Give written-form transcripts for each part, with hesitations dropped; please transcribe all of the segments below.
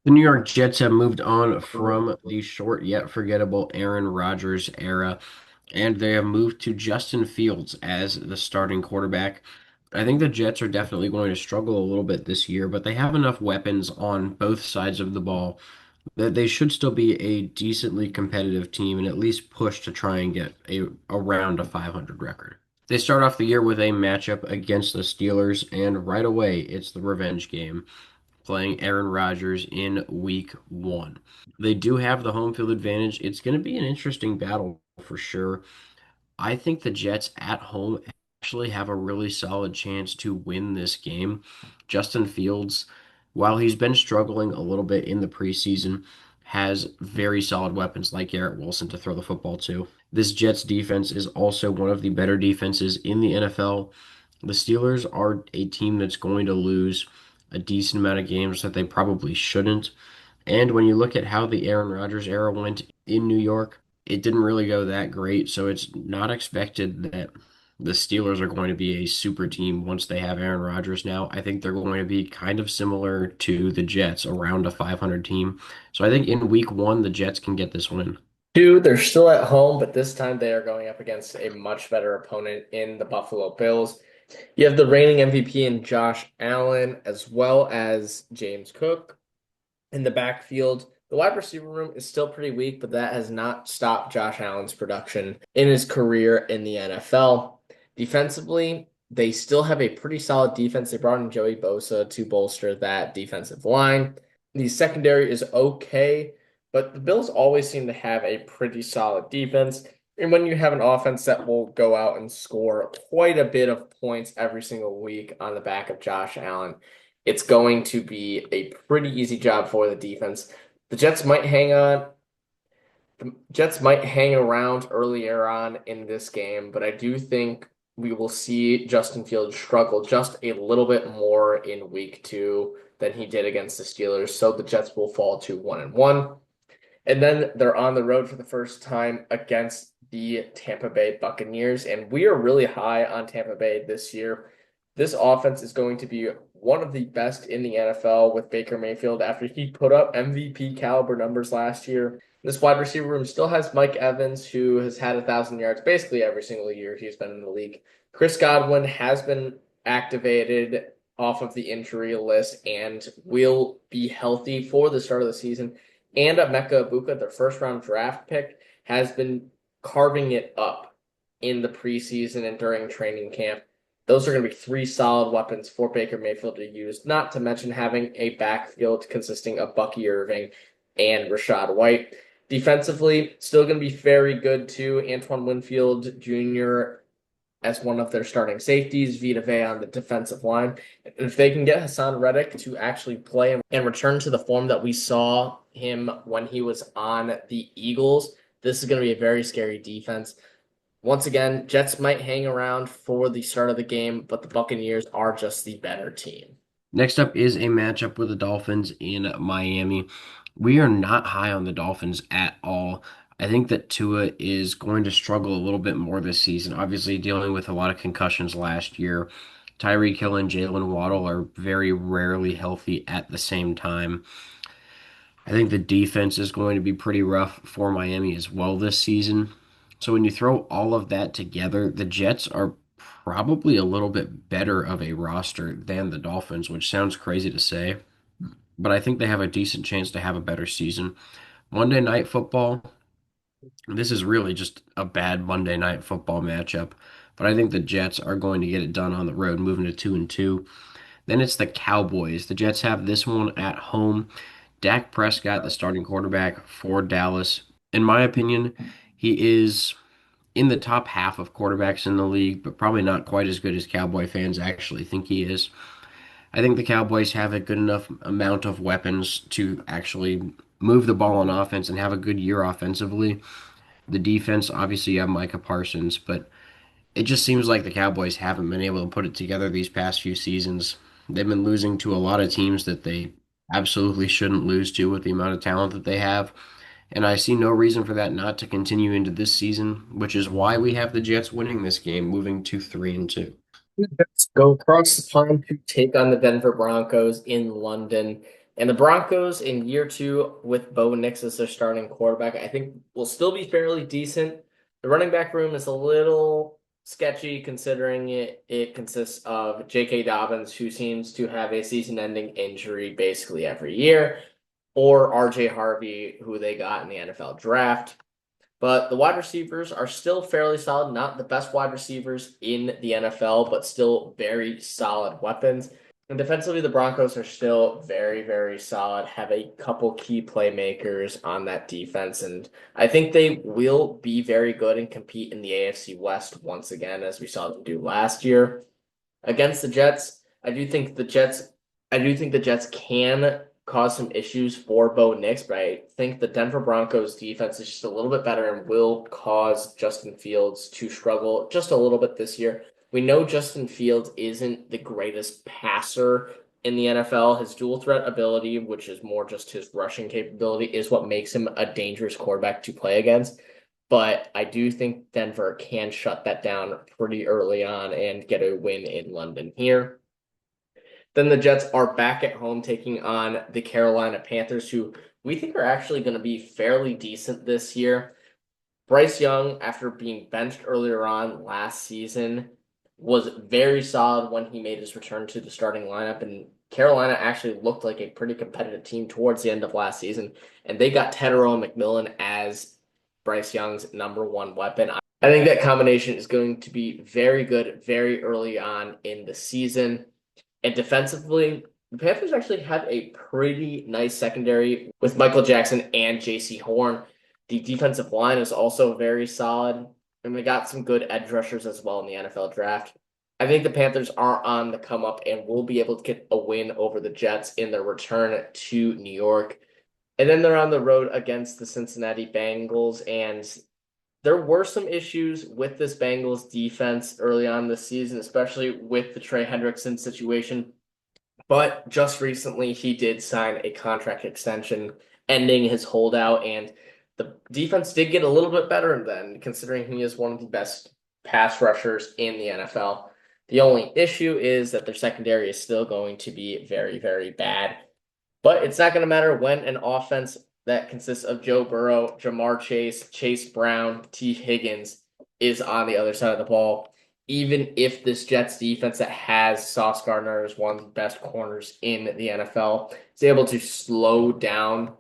The New York Jets have moved on from the short yet forgettable Aaron Rodgers era, and they have moved to Justin Fields as the starting quarterback. I think the Jets are definitely going to struggle a little bit this year, but they have enough weapons on both sides of the ball that they should still be a decently competitive team and at least push to try and get around a 500 record. They start off the year with a matchup against the Steelers, and right away it's the revenge game playing Aaron Rodgers in week one. They do have the home field advantage. It's going to be an interesting battle for sure. I think the Jets at home actually have a really solid chance to win this game. Justin Fields, while he's been struggling a little bit in the preseason, has very solid weapons like Garrett Wilson to throw the football to. This Jets defense is also one of the better defenses in the NFL. The Steelers are a team that's going to lose a decent amount of games that they probably shouldn't. And when you look at how the Aaron Rodgers era went in New York, it didn't really go that great. So it's not expected that the Steelers are going to be a super team once they have Aaron Rodgers now. I think they're going to be kind of similar to the Jets, around a 500 team. So I think in week one, the Jets can get this win. Two, they're still at home, but this time they are going up against a much better opponent in the Buffalo Bills. You have the reigning MVP in Josh Allen, as well as James Cook in the backfield. The wide receiver room is still pretty weak, but that has not stopped Josh Allen's production in his career in the NFL. Defensively, they still have a pretty solid defense. They brought in Joey Bosa to bolster that defensive line. The secondary is okay, but the Bills always seem to have a pretty solid defense. And when you have an offense that will go out and score quite a bit of points every single week on the back of Josh Allen, it's going to be a pretty easy job for the defense. The Jets might hang on. The Jets might hang around earlier on in this game, but I do think we will see Justin Fields struggle just a little bit more in week two than he did against the Steelers. So the Jets will fall to 1-1. And then they're on the road for the first time against the Tampa Bay Buccaneers. And we are really high on Tampa Bay this year. This offense is going to be one of the best in the NFL with Baker Mayfield after he put up MVP caliber numbers last year. This wide receiver room still has Mike Evans, who has had 1,000 yards basically every single year he's been in the league. Chris Godwin has been activated off of the injury list and will be healthy for the start of the season. And Emeka Egbuka, their first round draft pick, has been carving it up in the preseason and during training camp. Those are going to be three solid weapons for Baker Mayfield to use, not to mention having a backfield consisting of Bucky Irving and Rashad White. Defensively, still going to be very good too. Antoine Winfield Jr. as one of their starting safeties, Vita Vea on the defensive line. And if they can get Hassan Reddick to actually play and return to the form that we saw him when he was on the Eagles, this is going to be a very scary defense. Once again, Jets might hang around for the start of the game, but the Buccaneers are just the better team. Next up is a matchup with the Dolphins in Miami. We are not high on the Dolphins at all. I think that Tua is going to struggle a little bit more this season, obviously dealing with a lot of concussions last year. Tyreek Hill and Jalen Waddle are very rarely healthy at the same time. I think the defense is going to be pretty rough for Miami as well this season. So when you throw all of that together, the Jets are probably a little bit better of a roster than the Dolphins, which sounds crazy to say, but I think they have a decent chance to have a better season. Monday Night Football, this is really just a bad Monday Night Football matchup, but I think the Jets are going to get it done on the road, moving to 2-2. Then it's the Cowboys. The Jets have this one at home. Dak Prescott, the starting quarterback for Dallas. In my opinion, he is in the top half of quarterbacks in the league, but probably not quite as good as Cowboy fans actually think he is. I think the Cowboys have a good enough amount of weapons to actually move the ball on offense and have a good year offensively. The defense, obviously, you have Micah Parsons, but it just seems like the Cowboys haven't been able to put it together these past few seasons. They've been losing to a lot of teams that they absolutely shouldn't lose to with the amount of talent that they have. And I see no reason for that not to continue into this season, which is why we have the Jets winning this game, moving to 3-2. Let's go across the pond to take on the Denver Broncos in London. And the Broncos in year two with Bo Nix as their starting quarterback, I think will still be fairly decent. The running back room is a little sketchy considering it consists of J.K. Dobbins, who seems to have a season-ending injury basically every year, or R.J. Harvey, who they got in the NFL draft. But the wide receivers are still fairly solid, not the best wide receivers in the NFL, but still very solid weapons. And defensively, the Broncos are still very, very solid, have a couple key playmakers on that defense. And I think they will be very good and compete in the AFC West once again, as we saw them do last year. Against the Jets, I do think the Jets can cause some issues for Bo Nix, but I think the Denver Broncos defense is just a little bit better and will cause Justin Fields to struggle just a little bit this year. We know Justin Fields isn't the greatest passer in the NFL. His dual threat ability, which is more just his rushing capability, is what makes him a dangerous quarterback to play against. But I do think Denver can shut that down pretty early on and get a win in London here. Then the Jets are back at home taking on the Carolina Panthers, who we think are actually going to be fairly decent this year. Bryce Young, after being benched earlier on last season, was very solid when he made his return to the starting lineup. And Carolina actually looked like a pretty competitive team towards the end of last season. And they got Tedero McMillan as Bryce Young's number one weapon. I think that combination is going to be very good very early on in the season. And defensively, the Panthers actually have a pretty nice secondary with Michael Jackson and J.C. Horn. The defensive line is also very solid, and we got some good edge rushers as well in the NFL draft. I think the Panthers are on the come up and will be able to get a win over the Jets in their return to New York. And then they're on the road against the Cincinnati Bengals, and there were some issues with this Bengals defense early on this season, especially with the Trey Hendrickson situation. But just recently, he did sign a contract extension ending his holdout, and the defense did get a little bit better then, considering he is one of the best pass rushers in the NFL. The only issue is that their secondary is still going to be very, very bad. But it's not going to matter when an offense that consists of Joe Burrow, Jamar Chase, Chase Brown, T. Higgins is on the other side of the ball. Even if this Jets defense that has Sauce Gardner as one of the best corners in the NFL is able to slow down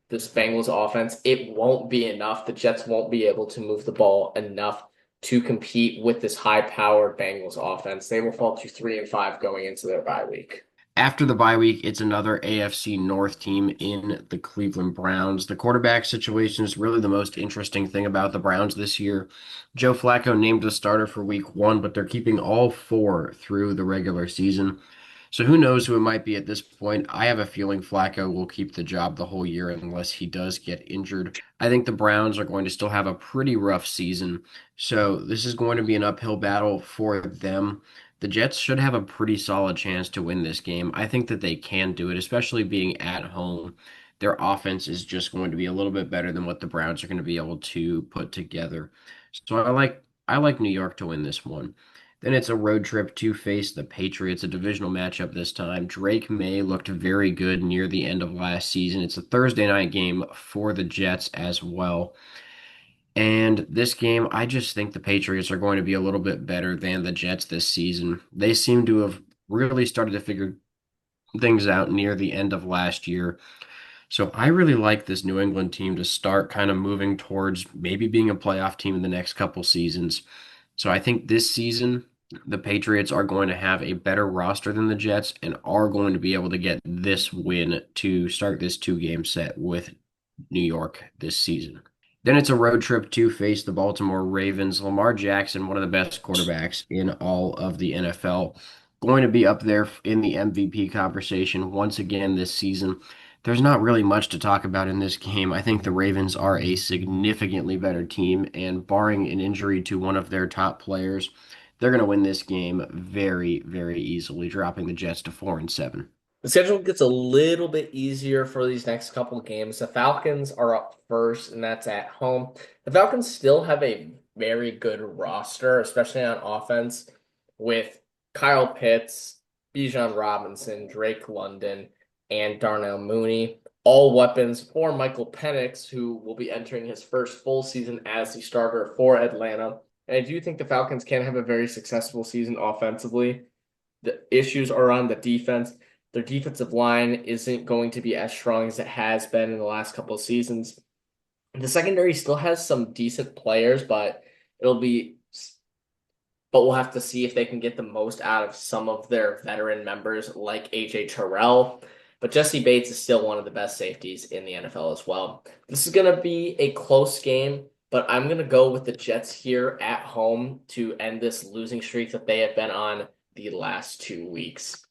this Bengals offense, it won't be enough. The Jets won't be able to move the ball enough to compete with this high-powered Bengals offense. They will fall to 3-5 going into their bye week. After the bye week, it's another AFC North team in the Cleveland Browns. The quarterback situation is really the most interesting thing about the Browns this year. Joe Flacco named the starter for week one, but they're keeping all four through the regular season. So who knows who it might be at this point? I have a feeling Flacco will keep the job the whole year unless he does get injured. I think the Browns are going to still have a pretty rough season. So this is going to be an uphill battle for them. The Jets should have a pretty solid chance to win this game. I think that they can do it, especially being at home. Their offense is just going to be a little bit better than what the Browns are going to be able to put together. So I like New York to win this one. Then it's a road trip to face the Patriots, a divisional matchup this time. Drake May looked very good near the end of last season. It's a Thursday night game for the Jets as well. And this game, I just think the Patriots are going to be a little bit better than the Jets this season. They seem to have really started to figure things out near the end of last year. So I really like this New England team to start kind of moving towards maybe being a playoff team in the next couple seasons. So I think this season, the Patriots are going to have a better roster than the Jets and are going to be able to get this win to start this two-game set with New York this season. Then it's a road trip to face the Baltimore Ravens. Lamar Jackson, one of the best quarterbacks in all of the NFL, going to be up there in the MVP conversation once again this season. There's not really much to talk about in this game. I think the Ravens are a significantly better team, and barring an injury to one of their top players, they're going to win this game very, very easily, dropping the Jets to 4-7. The schedule gets a little bit easier for these next couple games. The Falcons are up first, and that's at home. The Falcons still have a very good roster, especially on offense, with Kyle Pitts, Bijan Robinson, Drake London. and Darnell Mooney. All weapons for Michael Penix, who will be entering his first full season as the starter for Atlanta. And I do think the Falcons can have a very successful season offensively. The issues are on the defense. Their defensive line isn't going to be as strong as it has been in the last couple of seasons. The secondary still has some decent players, it'll be but we'll have to see if they can get the most out of some of their veteran members like AJ Terrell. But Jesse Bates is still one of the best safeties in the NFL as well. This is going to be a close game, but I'm going to go with the Jets here at home to end this losing streak that they have been on the last 2 weeks.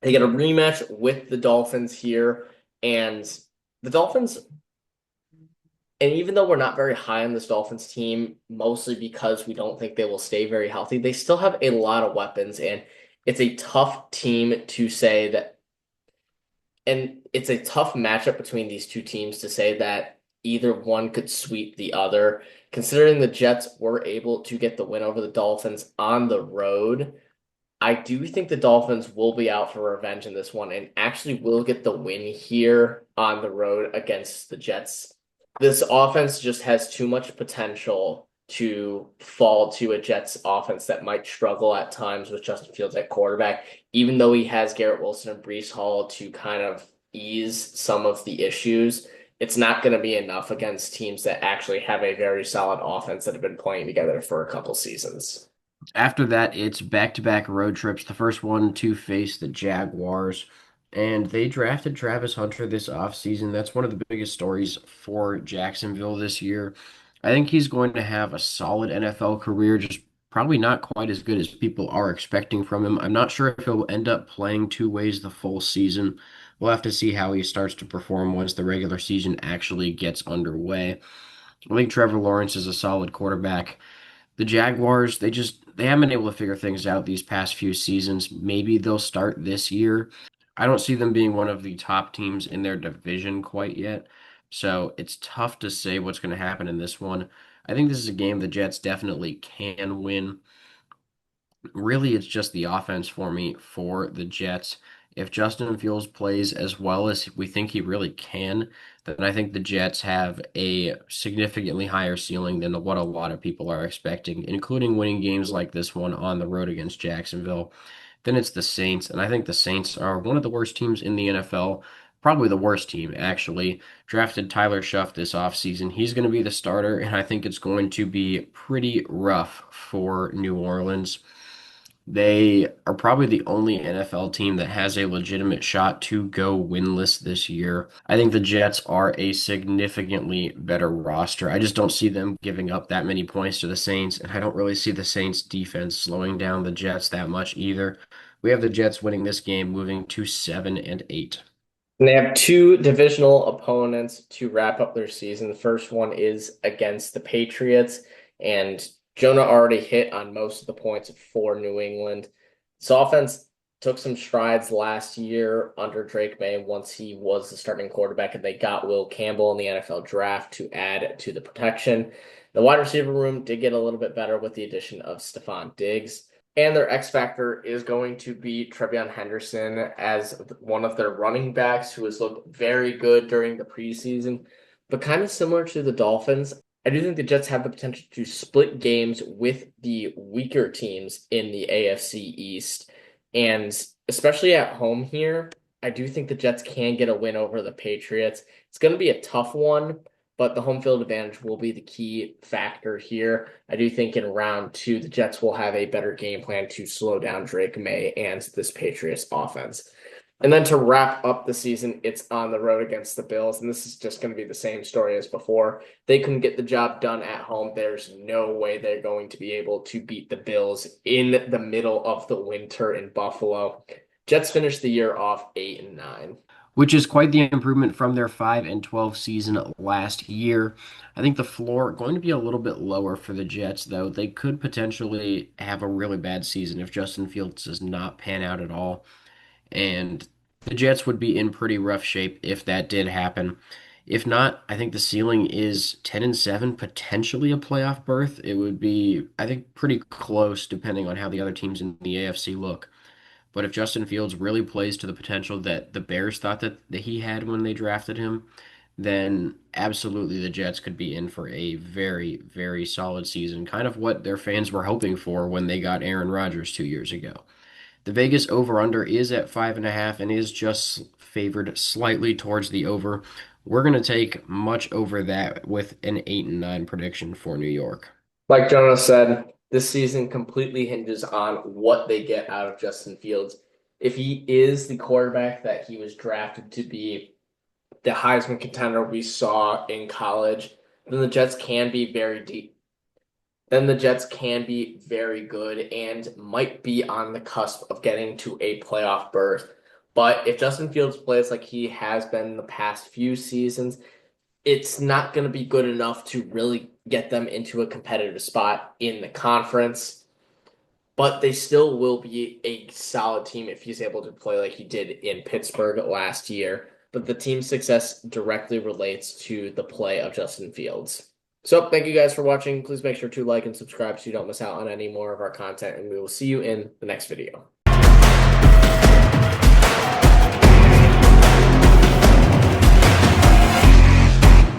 They get a rematch with the Dolphins here, and the Dolphins, and even though we're not very high on this Dolphins team, mostly because we don't think they will stay very healthy, they still have a lot of weapons, and it's a tough team to say that, and it's a tough matchup between these two teams to say that either one could sweep the other. Considering the Jets were able to get the win over the Dolphins on the road, I do think the Dolphins will be out for revenge in this one and actually will get the win here on the road against the Jets. This offense just has too much potential to fall to a Jets offense that might struggle at times with Justin Fields at quarterback, even though he has Garrett Wilson and Breece Hall to kind of ease some of the issues. It's not going to be enough against teams that actually have a very solid offense that have been playing together for a couple seasons. After that, it's back-to-back road trips. The first one to face the Jaguars, and they drafted Travis Hunter this offseason. That's one of the biggest stories for Jacksonville this year. I think he's going to have a solid NFL career, just probably not quite as good as people are expecting from him. I'm not sure if he'll end up playing two ways the full season. We'll have to see how he starts to perform once the regular season actually gets underway. I think Trevor Lawrence is a solid quarterback. The Jaguars, they haven't been able to figure things out these past few seasons. Maybe they'll start this year. I don't see them being one of the top teams in their division quite yet. So it's tough to say what's going to happen in this one. I think this is a game the Jets definitely can win. Really, it's just the offense for me for the Jets. If Justin Fields plays as well as we think he really can, then I think the Jets have a significantly higher ceiling than what a lot of people are expecting, including winning games like this one on the road against Jacksonville. Then it's the Saints, and I think the Saints are one of the worst teams in the NFL. Probably the worst team, actually. Drafted Tyler Shuff this offseason. He's going to be the starter, and I think it's going to be pretty rough for New Orleans. They are probably the only NFL team that has a legitimate shot to go winless this year. I think the Jets are a significantly better roster. I just don't see them giving up that many points to the Saints, and I don't really see the Saints defense slowing down the Jets that much either. We have the Jets winning this game, moving to 7-8. And they have two divisional opponents to wrap up their season. The first one is against the Patriots, and Jonah already hit on most of the points for New England. This offense took some strides last year under Drake May once he was the starting quarterback, and they got Will Campbell in the NFL draft to add to the protection. The wide receiver room did get a little bit better with the addition of Stephon Diggs. And their X factor is going to be Trevion Henderson as one of their running backs who has looked very good during the preseason. But kind of similar to the Dolphins, I do think the Jets have the potential to split games with the weaker teams in the AFC East. And especially at home here, I do think the Jets can get a win over the Patriots. It's going to be a tough one, but the home field advantage will be the key factor here. I do think in round two, the Jets will have a better game plan to slow down Drake May and this Patriots offense. And then to wrap up the season, it's on the road against the Bills. And this is just going to be the same story as before. They couldn't get the job done at home. There's no way they're going to be able to beat the Bills in the middle of the winter in Buffalo. Jets finished the year off 8-9. Which is quite the improvement from their 5-12 season last year. I think the floor going to be a little bit lower for the Jets, though. They could potentially have a really bad season if Justin Fields does not pan out at all. And the Jets would be in pretty rough shape if that did happen. If not, I think the ceiling is 10-7, potentially a playoff berth. It would be, I think, pretty close depending on how the other teams in the AFC look. But if Justin Fields really plays to the potential that the Bears thought that he had when they drafted him, then absolutely the Jets could be in for a very, very solid season, kind of what their fans were hoping for when they got Aaron Rodgers 2 years ago. The Vegas over-under is at 5.5 and is just favored slightly towards the over. We're going to take much over that with an 8-9 prediction for New York. Like Jonas said, this season completely hinges on what they get out of Justin Fields. If he is the quarterback that he was drafted to be, the Heisman contender we saw in college, then the Jets can be very deep. Then the Jets can be very good and might be on the cusp of getting to a playoff berth. But if Justin Fields plays like he has been in the past few seasons, it's not going to be good enough to really get them into a competitive spot in the conference. But they still will be a solid team if he's able to play like he did in Pittsburgh last year. But the team's success directly relates to the play of Justin Fields. So, thank you guys for watching. Please make sure to like and subscribe so you don't miss out on any more of our content, and we will see you in the next video.